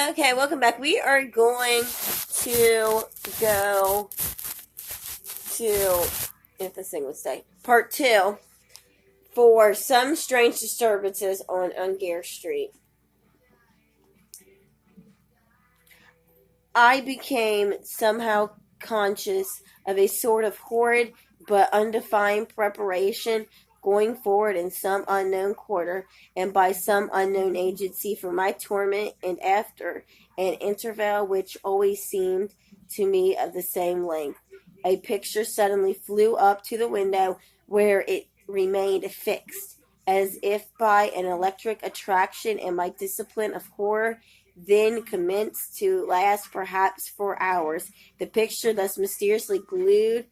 Okay, welcome back. We are going to go to, if this thing would stay, part two for some strange disturbances on Angier Street. I became somehow conscious of a sort of horrid but undefined preparation going forward in some unknown quarter and by some unknown agency for my torment, and after an interval which always seemed to me of the same length, a picture suddenly flew up to the window where it remained fixed, as if by an electric attraction, and my discipline of horror then commenced to last perhaps for hours. The picture thus mysteriously glued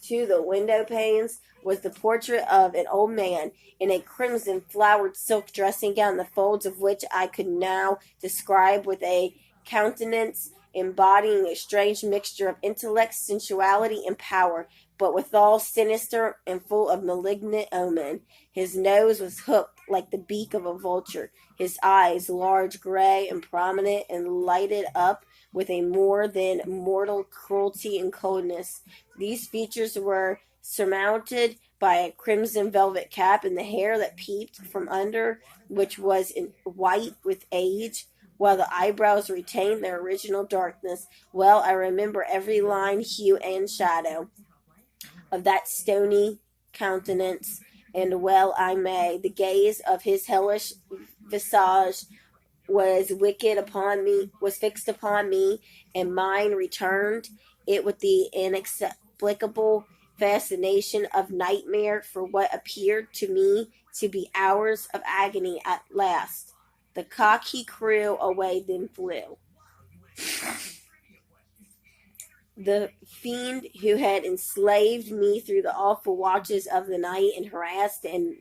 to the window panes was the portrait of an old man in a crimson flowered silk dressing gown, the folds of which I could now describe with a countenance embodying a strange mixture of intellect, sensuality, and power, but withal sinister and full of malignant omen. His nose was hooked like the beak of a vulture, his eyes large, gray, and prominent, and lighted up with a more than mortal cruelty and coldness. These features were surmounted by a crimson velvet cap, and the hair that peeped from under, which was white with age, while the eyebrows retained their original darkness. Well, I remember every line, hue, and shadow of that stony countenance, and well I may. The gaze of his hellish visage was fixed upon me, and mine returned it with the inexplicable fascination of nightmare for what appeared to me to be hours of agony. At last the cock he crew away, then flew. The fiend who had enslaved me through the awful watches of the night, and harassed and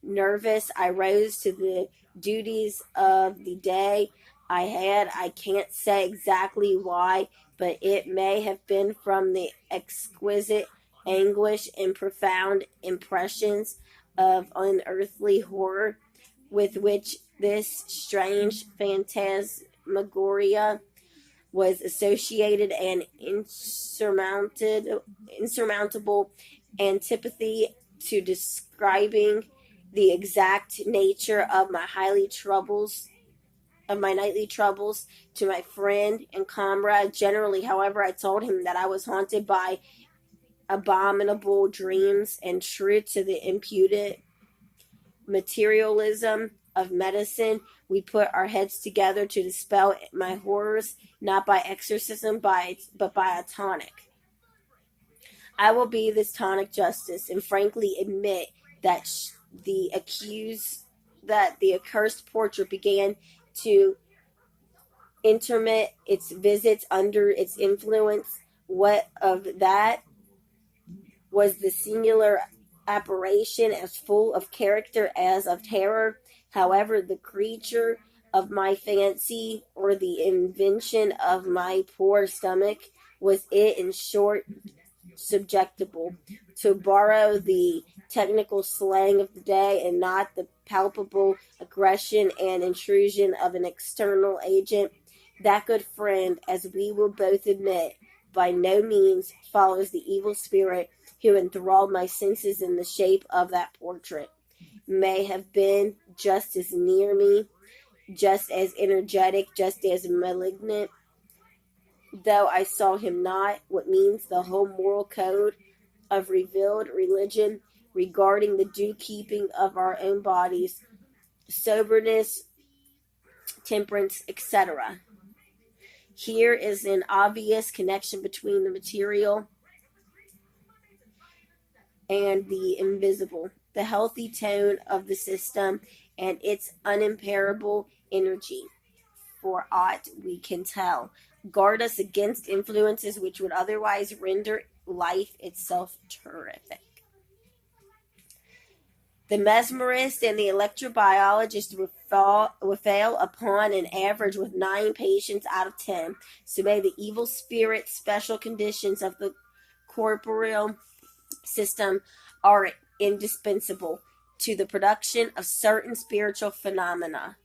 nervous I rose to the duties of the day. I can't say exactly why, but it may have been from the exquisite anguish and profound impressions of unearthly horror with which this strange phantasmagoria was associated, an insurmountable antipathy to describing the exact nature of my nightly troubles to my friend and comrade. Generally, however, I told him that I was haunted by abominable dreams, and true to the imputed materialism of medicine, we put our heads together to dispel my horrors, not by exorcism, but by a tonic. I will be this tonic justice, and frankly admit that the accused that the accursed portrait began to intermit its visits under its influence. What of that was the singular apparition, as full of character as of terror. However, the creature of my fancy, or the invention of my poor stomach, was it in short subjectable, to borrow the technical slang of the day, and not the palpable aggression and intrusion of an external agent. That good friend, as we will both admit, by no means follows the evil spirit who enthralled my senses in the shape of that portrait. May have been just as near me, just as energetic, just as malignant, though I saw him not, what means the whole moral code of revealed religion regarding the due keeping of our own bodies, soberness, temperance, etc. Here is an obvious connection between the material and the invisible, the healthy tone of the system, and its unimpairable energy. For aught we can tell, guard us against influences which would otherwise render life itself terrific. The mesmerist and the electrobiologist will fail upon an average with 9 patients out of 10. So may the evil spirit special conditions of the corporeal system are indispensable to the production of certain spiritual phenomena.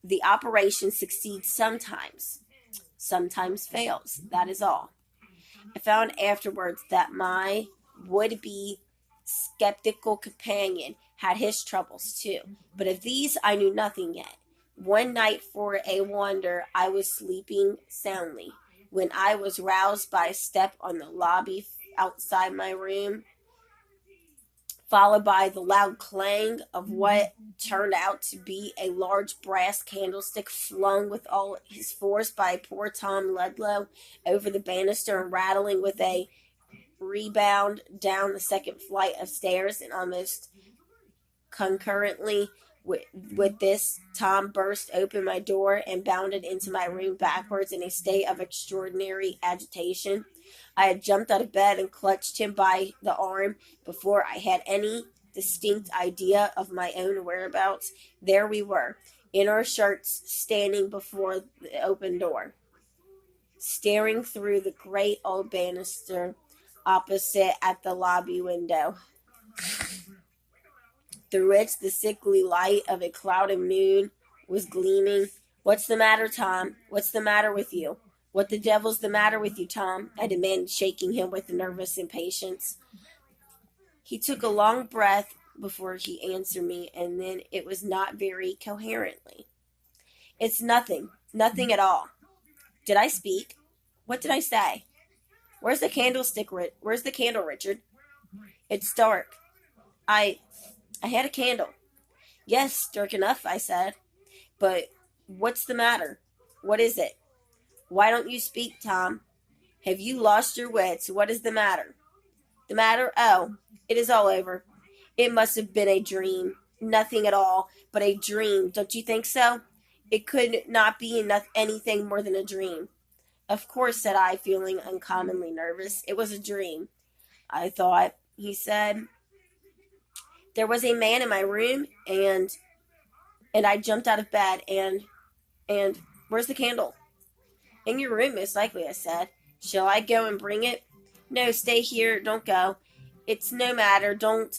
The operation succeeds sometimes fails. That is all. I found afterwards that my would-be skeptical companion had his troubles too, but of these I knew nothing yet. One night, for a wonder, I was sleeping soundly when I was roused by a step on the lobby outside my room, followed by the loud clang of what turned out to be a large brass candlestick flung with all his force by poor Tom Ludlow over the banister and rattling with a rebound down the second flight of stairs. And almost concurrently with this, Tom burst open my door and bounded into my room backwards in a state of extraordinary agitation. I had jumped out of bed and clutched him by the arm before I had any distinct idea of my own whereabouts. There we were, in our shirts, standing before the open door, staring through the great old banister opposite at the lobby window, through which the sickly light of a clouded moon was gleaming. "What's the matter, Tom? What's the matter with you? What the devil's the matter with you, Tom?" I demanded, shaking him with nervous impatience. He took a long breath before he answered me, and then it was not very coherently. "It's nothing at all." Did I speak? What did I say? Where's the candle, Richard? "It's dark. I had a candle." "Yes, dark enough," I said. "But what's the matter? What is it? Why don't you speak, Tom? Have you lost your wits? What is the matter?" "The matter? Oh, it is all over. It must have been a dream. Nothing at all, but a dream. Don't you think so? It could not be anything more than a dream." "Of course," said I, feeling uncommonly nervous. "It was a dream, I thought," he said. "There was a man in my room, and I jumped out of bed, and where's the candle?" "In your room, most likely," I said. "Shall I go and bring it?" "No, stay here. Don't go. It's no matter. Don't.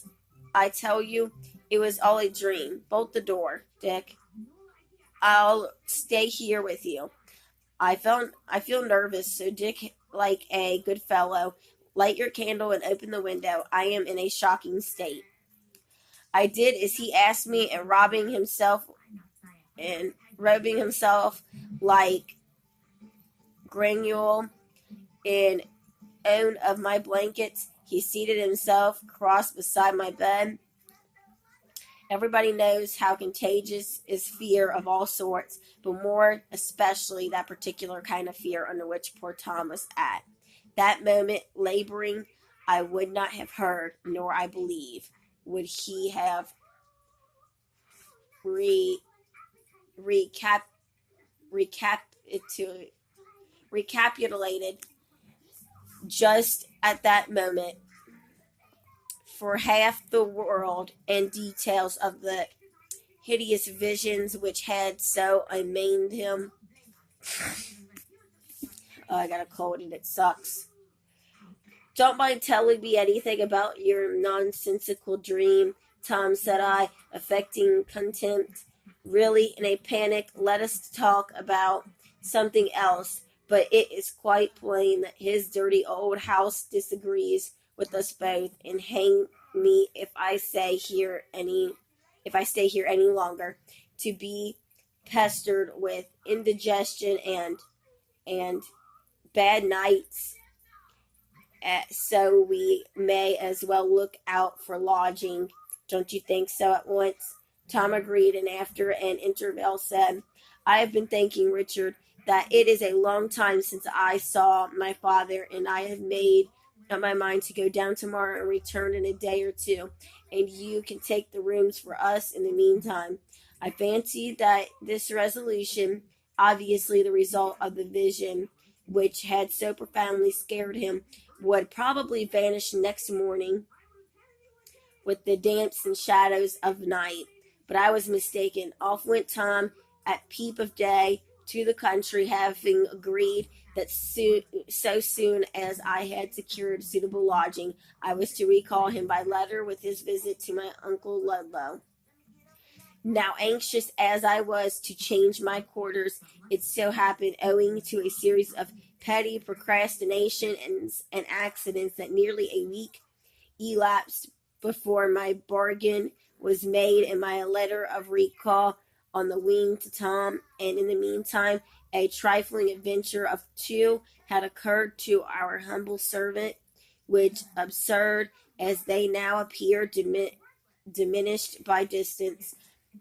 I tell you, it was all a dream. Bolt the door, Dick. I'll stay here with you." I feel nervous, so Dick, like a good fellow, light your candle and open the window. I am in a shocking state. I did as he asked me, and robing himself like granule in own of my blankets, he seated himself cross beside my bed. Everybody knows how contagious is fear of all sorts, but more especially that particular kind of fear under which poor Tom was at that moment laboring. I would not have heard, nor I believe would he have recapitulated just at that moment for half the world and details of the hideous visions which had so amazed him. Oh, I got a cold and it sucks. "Don't mind telling me anything about your nonsensical dream," Tom said I, affecting contempt. "Really, in a panic, let us talk about something else. But it is quite plain that his dirty old house disagrees with us both, and hang me if I stay here any longer, to be pestered with indigestion and bad nights. So we may as well look out for lodging. Don't you think so?" At once Tom agreed, and after an interval said, "I have been thinking, Richard, that it is a long time since I saw my father, and I have made up my mind to go down tomorrow and return in a day or two, and you can take the rooms for us in the meantime." I fancied that this resolution, obviously the result of the vision which had so profoundly scared him, would probably vanish next morning with the damps and shadows of night. But I was mistaken. Off went Tom at peep of day to the country, having agreed that so soon as I had secured suitable lodging, I was to recall him by letter with his visit to my Uncle Ludlow. Now, anxious as I was to change my quarters, it so happened, owing to a series of petty procrastination and accidents, that nearly a week elapsed before my bargain was made and my letter of recall on the wing to Tom. And in the meantime, a trifling adventure of two had occurred to our humble servant, which, absurd as they now appear, diminished by distance,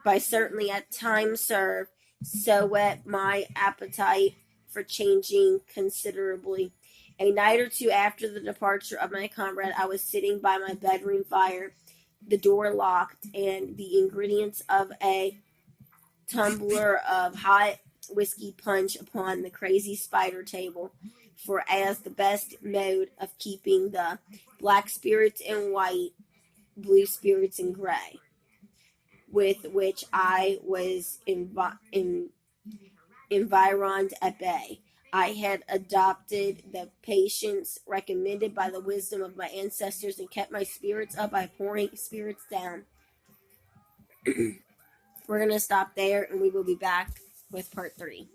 by certainly at times serve, so whet my appetite for changing considerably. A night or two after the departure of my comrade, I was sitting by my bedroom fire, the door locked, and the ingredients of a tumbler of hot whiskey punch upon the crazy spider table, for as the best mode of keeping the black spirits in white, blue spirits in gray, with which I was environed at bay. I had adopted the patience recommended by the wisdom of my ancestors and kept my spirits up by pouring spirits down. We're going to stop there and we will be back with part 3.